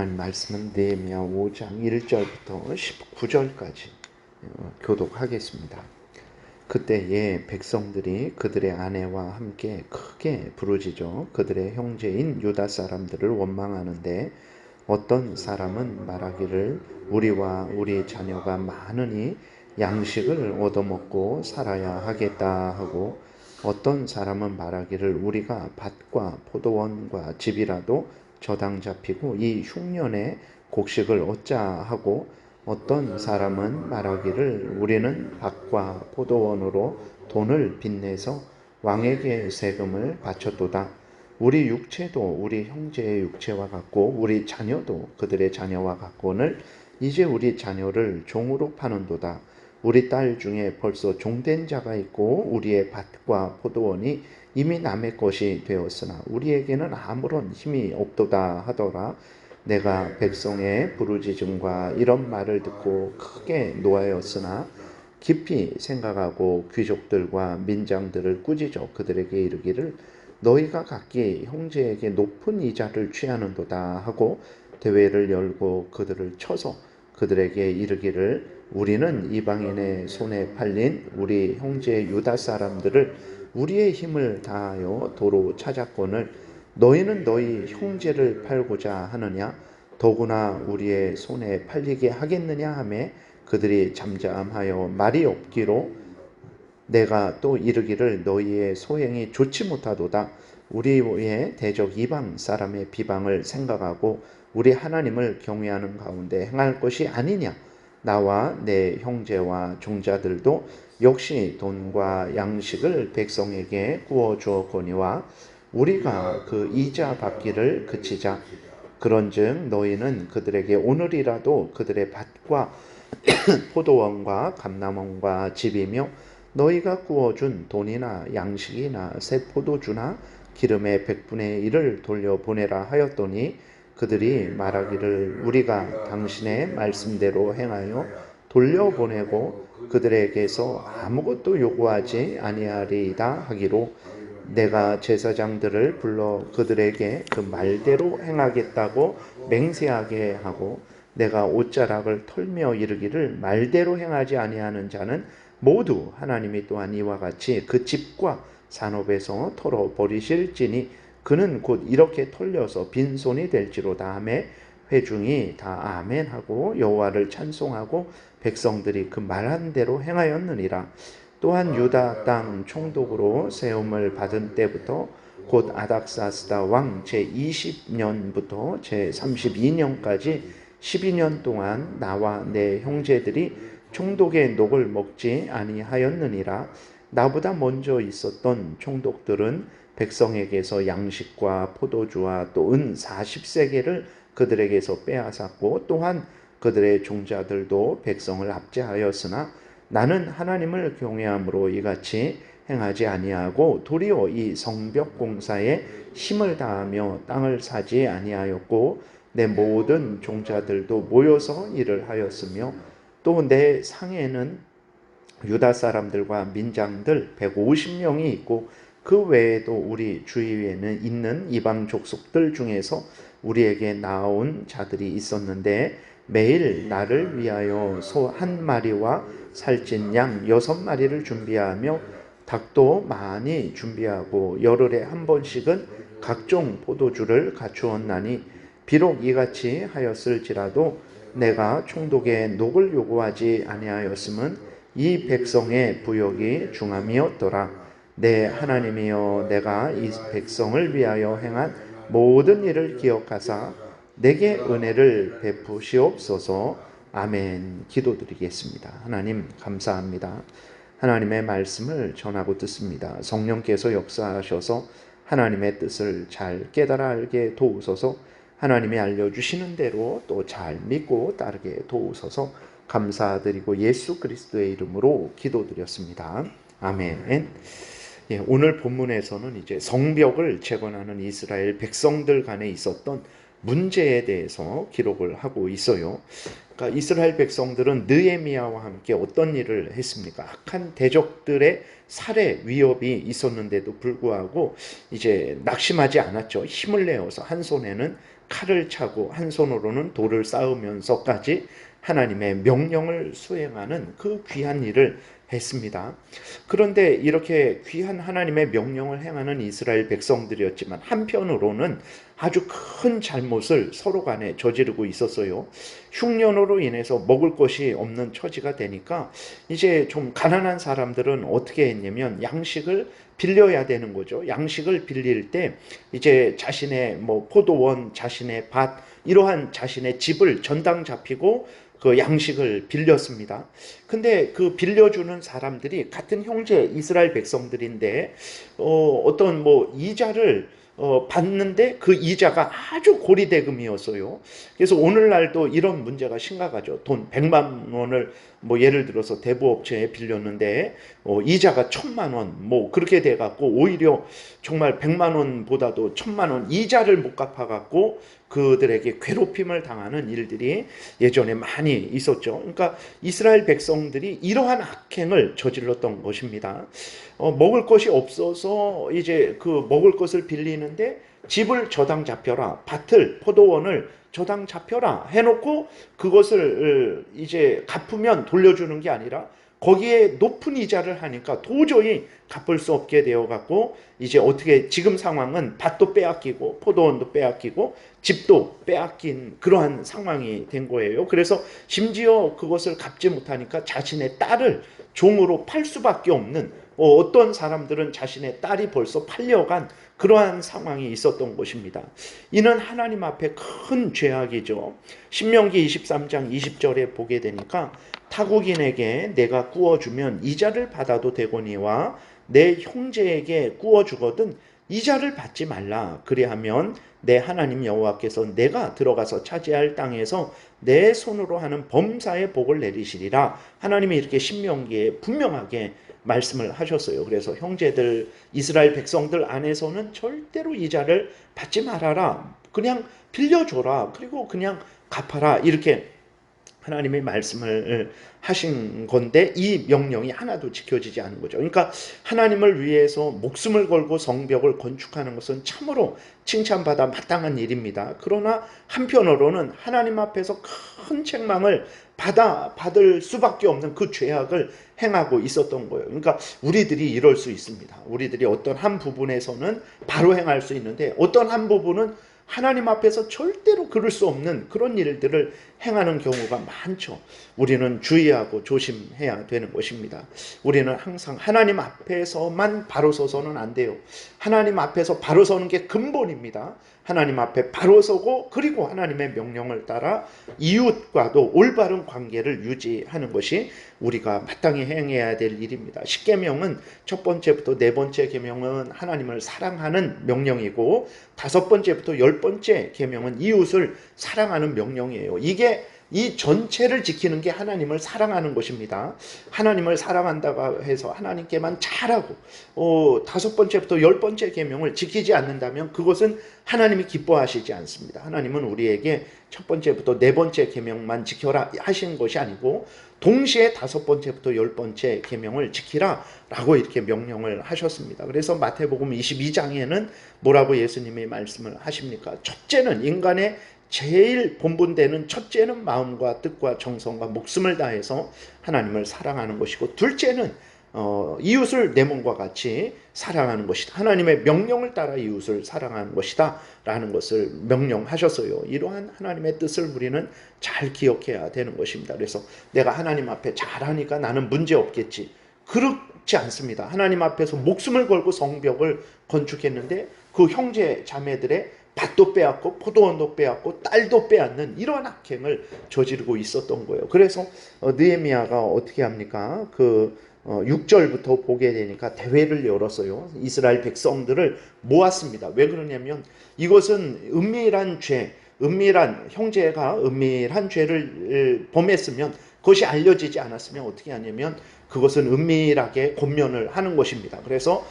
말씀은 느헤미야 5장 1절부터 19절까지 교독하겠습니다. 그때에 백성들이 그들의 아내와 함께 크게 부르짖어 그들의 형제인 유다 사람들을 원망하는데, 어떤 사람은 말하기를 우리와 우리 자녀가 많으니 양식을 얻어먹고 살아야 하겠다 하고, 어떤 사람은 말하기를 우리가 밭과 포도원과 집이라도 저당 잡히고 이 흉년에 곡식을 얻자 하고, 어떤 사람은 말하기를 우리는 밭과 포도원으로 돈을 빚내서 왕에게 세금을 바쳤도다. 우리 육체도 우리 형제의 육체와 같고 우리 자녀도 그들의 자녀와 같거늘 이제 우리 자녀를 종으로 파는도다. 우리 딸 중에 벌써 종된 자가 있고 우리의 밭과 포도원이 이미 남의 것이 되었으나 우리에게는 아무런 힘이 없도다 하더라. 내가 백성의 부르짖음과 이런 말을 듣고 크게 노하였으나 깊이 생각하고 귀족들과 민장들을 꾸짖어 그들에게 이르기를 너희가 각기 형제에게 높은 이자를 취하는도다 하고 대회를 열고 그들을 쳐서 그들에게 이르기를 우리는 이방인의 손에 팔린 우리 형제 유다 사람들을 우리의 힘을 다하여 도로 찾았거늘 너희는 너희 형제를 팔고자 하느냐? 더구나 우리의 손에 팔리게 하겠느냐 하매 그들이 잠잠하여 말이 없기로 내가 또 이르기를 너희의 소행이 좋지 못하도다. 우리의 대적 이방 사람의 비방을 생각하고 우리 하나님을 경외하는 가운데 행할 것이 아니냐. 나와 내 형제와 종자들도 역시 돈과 양식을 백성에게 구워 주었거니와 우리가 그 이자 받기를 그치자. 그런즉 너희는 그들에게 오늘이라도 그들의 밭과 포도원과 감람원과 집이며 너희가 구워준 돈이나 양식이나 새 포도주나 기름의 100분의 1을 돌려보내라 하였더니 그들이 말하기를 우리가 당신의 말씀대로 행하여 돌려보내고 그들에게서 아무것도 요구하지 아니하리이다 하기로 내가 제사장들을 불러 그들에게 그 말대로 행하겠다고 맹세하게 하고 내가 옷자락을 털며 이르기를 말대로 행하지 아니하는 자는 모두 하나님이 또한 이와 같이 그 집과 산업에서 털어버리실지니 그는 곧 이렇게 털려서 빈손이 될지로다 하매 회중이 다 아멘하고 여호와를 찬송하고 백성들이 그 말한 대로 행하였느니라. 또한 유다 땅 총독으로 세움을 받은 때부터 곧 아닥사스다 왕 제20년부터 제32년까지 12년 동안 나와 내 형제들이 총독의 녹을 먹지 아니하였느니라. 나보다 먼저 있었던 총독들은 백성에게서 양식과 포도주와 또 은 40세겔을 그들에게서 빼앗았고 또한 그들의 종자들도 백성을 압제하였으나 나는 하나님을 경외함으로 이같이 행하지 아니하고 도리어 이 성벽 공사에 힘을 다하며 땅을 사지 아니하였고 내 모든 종자들도 모여서 일을 하였으며 또 내 상에는 유다 사람들과 민장들 150명이 있고 그 외에도 우리 주위에는 있는 이방 족속들 중에서 우리에게 나온 자들이 있었는데 매일 나를 위하여 소 1마리와 살찐 양 6마리를 준비하며 닭도 많이 준비하고 열흘에 한 번씩은 각종 포도주를 갖추었나니 비록 이같이 하였을지라도 내가 총독의 녹을 요구하지 아니하였음은 이 백성의 부역이 중함이었더라. 내 하나님이여 내가 이 백성을 위하여 행한 모든 일을 기억하사 내게 은혜를 베푸시옵소서. 아멘. 기도드리겠습니다. 하나님 감사합니다. 하나님의 말씀을 전하고 듣습니다. 성령께서 역사하셔서 하나님의 뜻을 잘 깨달아 알게 도우소서. 하나님이 알려주시는 대로 또 잘 믿고 따르게 도우소서. 감사드리고 예수 그리스도의 이름으로 기도드렸습니다. 아멘. 오늘 본문에서는 이제 성벽을 재건하는 이스라엘 백성들 간에 있었던 문제에 대해서 기록을 하고 있어요. 그러니까 이스라엘 백성들은 느헤미야와 함께 어떤 일을 했습니까? 악한 대적들의 살해 위협이 있었는데도 불구하고 이제 낙심하지 않았죠. 힘을 내어서 한 손에는 칼을 차고 한 손으로는 돌을 쌓으면서까지 하나님의 명령을 수행하는 그 귀한 일을 했습니다. 그런데 이렇게 귀한 하나님의 명령을 행하는 이스라엘 백성들이었지만 한편으로는 아주 큰 잘못을 서로 간에 저지르고 있었어요. 흉년으로 인해서 먹을 것이 없는 처지가 되니까 이제 좀 가난한 사람들은 어떻게 했냐면 양식을 빌려야 되는 거죠. 양식을 빌릴 때 이제 자신의 포도원, 자신의 밭, 이러한 자신의 집을 전당 잡히고 그 양식을 빌렸습니다. 근데 그 빌려주는 사람들이 같은 형제 이스라엘 백성들인데 어떤 이자를 받는데 그 이자가 아주 고리대금이었어요. 그래서 오늘날도 이런 문제가 심각하죠. 돈 100만 원을 예를 들어서 대부업체에 빌렸는데 이자가 1000만 원 그렇게 돼 갖고 오히려 정말 100만 원보다도 1000만 원 이자를 못 갚아 갖고 그들에게 괴롭힘을 당하는 일들이 예전에 많이 있었죠. 그러니까 이스라엘 백성들이 이러한 악행을 저질렀던 것입니다. 먹을 것이 없어서 이제 그 먹을 것을 빌리는데 집을 저당 잡혀라, 밭을, 포도원을 저당 잡혀라 해놓고 그것을 이제 갚으면 돌려주는 게 아니라 거기에 높은 이자를 하니까 도저히 갚을 수 없게 되어 갖고 이제 어떻게 지금 상황은 밭도 빼앗기고 포도원도 빼앗기고 집도 빼앗긴 그러한 상황이 된 거예요. 그래서 심지어 그것을 갚지 못하니까 자신의 딸을 종으로 팔 수밖에 없는 어떤 사람들은 자신의 딸이 벌써 팔려간 그러한 상황이 있었던 것입니다. 이는 하나님 앞에 큰 죄악이죠. 신명기 23장 20절에 보게 되니까 타국인에게 내가 구워주면 이자를 받아도 되거니와 내 형제에게 구워주거든 이자를 받지 말라. 그리하면 내 하나님 여호와께서 내가 들어가서 차지할 땅에서 내 손으로 하는 범사의 복을 내리시리라. 하나님이 이렇게 신명기에 분명하게 말씀을 하셨어요. 그래서 형제들, 이스라엘 백성들 안에서는 절대로 이자를 받지 말아라. 그냥 빌려줘라. 그리고 그냥 갚아라. 이렇게 하나님의 말씀을 하신 건데 이 명령이 하나도 지켜지지 않은 거죠. 그러니까 하나님을 위해서 목숨을 걸고 성벽을 건축하는 것은 참으로 칭찬받아 마땅한 일입니다. 그러나 한편으로는 하나님 앞에서 큰 책망을 받을 수밖에 없는 그 죄악을 행하고 있었던 거예요. 그러니까 우리들이 이럴 수 있습니다. 우리들이 어떤 한 부분에서는 바로 행할 수 있는데 어떤 한 부분은 하나님 앞에서 절대로 그럴 수 없는 그런 일들을 행하는 경우가 많죠. 우리는 주의하고 조심해야 되는 것입니다. 우리는 항상 하나님 앞에서만 바로 서서는 안 돼요. 하나님 앞에서 바로 서는 게 근본입니다. 하나님 앞에 바로 서고 그리고 하나님의 명령을 따라 이웃과도 올바른 관계를 유지하는 것이 우리가 마땅히 행해야 될 일입니다. 십계명은 첫 번째부터 네 번째 계명은 하나님을 사랑하는 명령이고 다섯 번째부터 열 번째 계명은 이웃을 사랑하는 명령이에요. 이게 이 전체를 지키는 게 하나님을 사랑하는 것입니다. 하나님을 사랑한다고 해서 하나님께만 잘하고 다섯 번째부터 열 번째 계명을 지키지 않는다면 그것은 하나님이 기뻐하시지 않습니다. 하나님은 우리에게 첫 번째부터 네 번째 계명만 지켜라 하신 것이 아니고 동시에 다섯 번째부터 열 번째 계명을 지키라 라고 이렇게 명령을 하셨습니다. 그래서 마태복음 22장에는 뭐라고 예수님이 말씀을 하십니까? 첫째는 인간의 제일 본분되는 첫째는 마음과 뜻과 정성과 목숨을 다해서 하나님을 사랑하는 것이고 둘째는 이웃을 내 몸과 같이 사랑하는 것이다. 하나님의 명령을 따라 이웃을 사랑하는 것이다 라는 것을 명령하셨어요. 이러한 하나님의 뜻을 우리는 잘 기억해야 되는 것입니다. 그래서 내가 하나님 앞에 잘하니까 나는 문제 없겠지. 그렇지 않습니다. 하나님 앞에서 목숨을 걸고 성벽을 건축했는데 그 형제 자매들의 밭도 빼앗고 포도원도 빼앗고 딸도 빼앗는 이러한 악행을 저지르고 있었던 거예요. 그래서 느헤미야가 어떻게 합니까? 6절부터 보게 되니까 대회를 열었어요. 이스라엘 백성들을 모았습니다. 왜 그러냐면 이것은 형제가 은밀한 죄를 범했으면 그것이 알려지지 않았으면 어떻게 하냐면 그것은 은밀하게 권면을 하는 것입니다. 그래서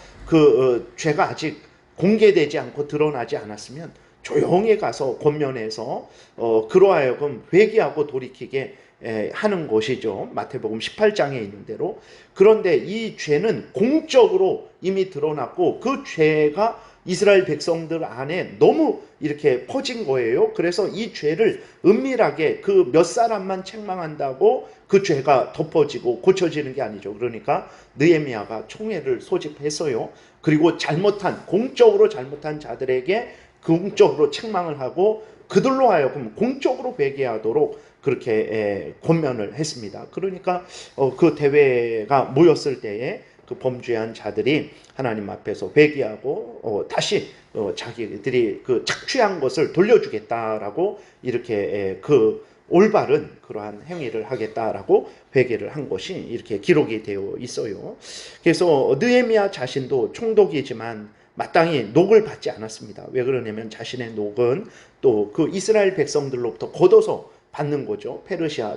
죄가 아직 공개되지 않고 드러나지 않았으면 조용히 가서 권면해서 그로 하여금 회개하고 돌이키게 하는 것이죠. 마태복음 18장에 있는 대로. 그런데 이 죄는 공적으로 이미 드러났고 그 죄가 이스라엘 백성들 안에 너무 이렇게 퍼진 거예요. 그래서 이 죄를 은밀하게 그 몇 사람만 책망한다고 그 죄가 덮어지고 고쳐지는 게 아니죠. 그러니까 느헤미야가 총회를 소집했어요. 그리고 공적으로 잘못한 자들에게 공적으로 책망을 하고 그들로 하여금 공적으로 회개하도록 그렇게 권면을 했습니다. 그러니까 그 대회가 모였을 때에 그 범죄한 자들이 하나님 앞에서 회개하고 다시 자기들이 그 착취한 것을 돌려주겠다라고 이렇게 그 올바른 그러한 행위를 하겠다라고 회개를 한 것이 이렇게 기록이 되어 있어요. 그래서 느헤미야 자신도 총독이지만 마땅히 녹을 받지 않았습니다. 왜 그러냐면 자신의 녹은 또 그 이스라엘 백성들로부터 걷어서 받는 거죠. 페르시아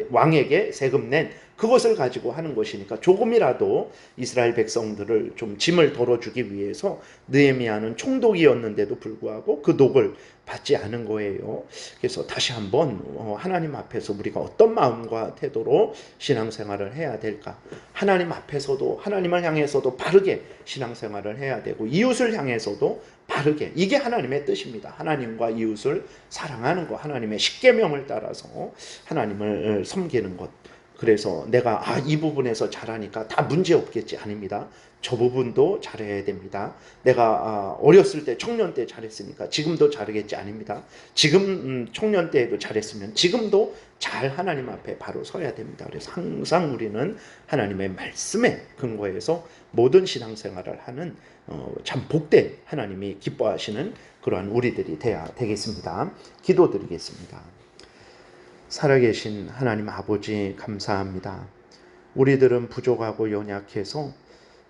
왕에게 세금 낸 그것을 가지고 하는 것이니까 조금이라도 이스라엘 백성들을 좀 짐을 덜어주기 위해서 느헤미야는 총독이었는데도 불구하고 그 녹을 받지 않은 거예요. 그래서 다시 한번 하나님 앞에서 우리가 어떤 마음과 태도로 신앙생활을 해야 될까? 하나님 앞에서도 하나님을 향해서도 바르게 신앙생활을 해야 되고 이웃을 향해서도 바르게, 이게 하나님의 뜻입니다. 하나님과 이웃을 사랑하는 것, 하나님의 십계명을 따라서 하나님을 섬기는 것. 그래서 내가 이 부분에서 잘하니까 다 문제 없겠지, 아닙니다. 저 부분도 잘해야 됩니다. 내가 어렸을 때 청년 때 잘했으니까 지금도 잘하겠지, 아닙니다. 지금 청년 때에도 잘했으면 지금도 잘 하나님 앞에 바로 서야 됩니다. 그래서 항상 우리는 하나님의 말씀에 근거해서 모든 신앙생활을 하는 참 복된, 하나님이 기뻐하시는 그러한 우리들이 돼야 되겠습니다. 기도드리겠습니다. 살아계신 하나님 아버지, 감사합니다. 우리들은 부족하고 연약해서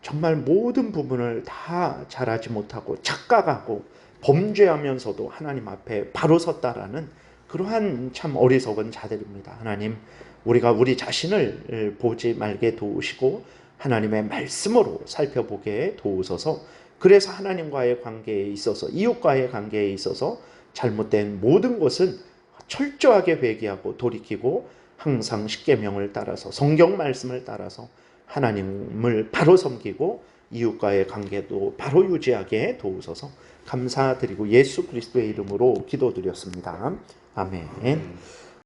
정말 모든 부분을 다 잘하지 못하고 착각하고 범죄하면서도 하나님 앞에 바로 섰다라는 그러한 참 어리석은 자들입니다. 하나님, 우리가 우리 자신을 보지 말게 도우시고 하나님의 말씀으로 살펴보게 도우소서. 그래서 하나님과의 관계에 있어서, 이웃과의 관계에 있어서 잘못된 모든 것은 철저하게 회개하고 돌이키고 항상 십계명을 따라서, 성경 말씀을 따라서 하나님을 바로 섬기고 이웃과의 관계도 바로 유지하게 도우소서. 감사드리고 예수 그리스도의 이름으로 기도드렸습니다. 아멘.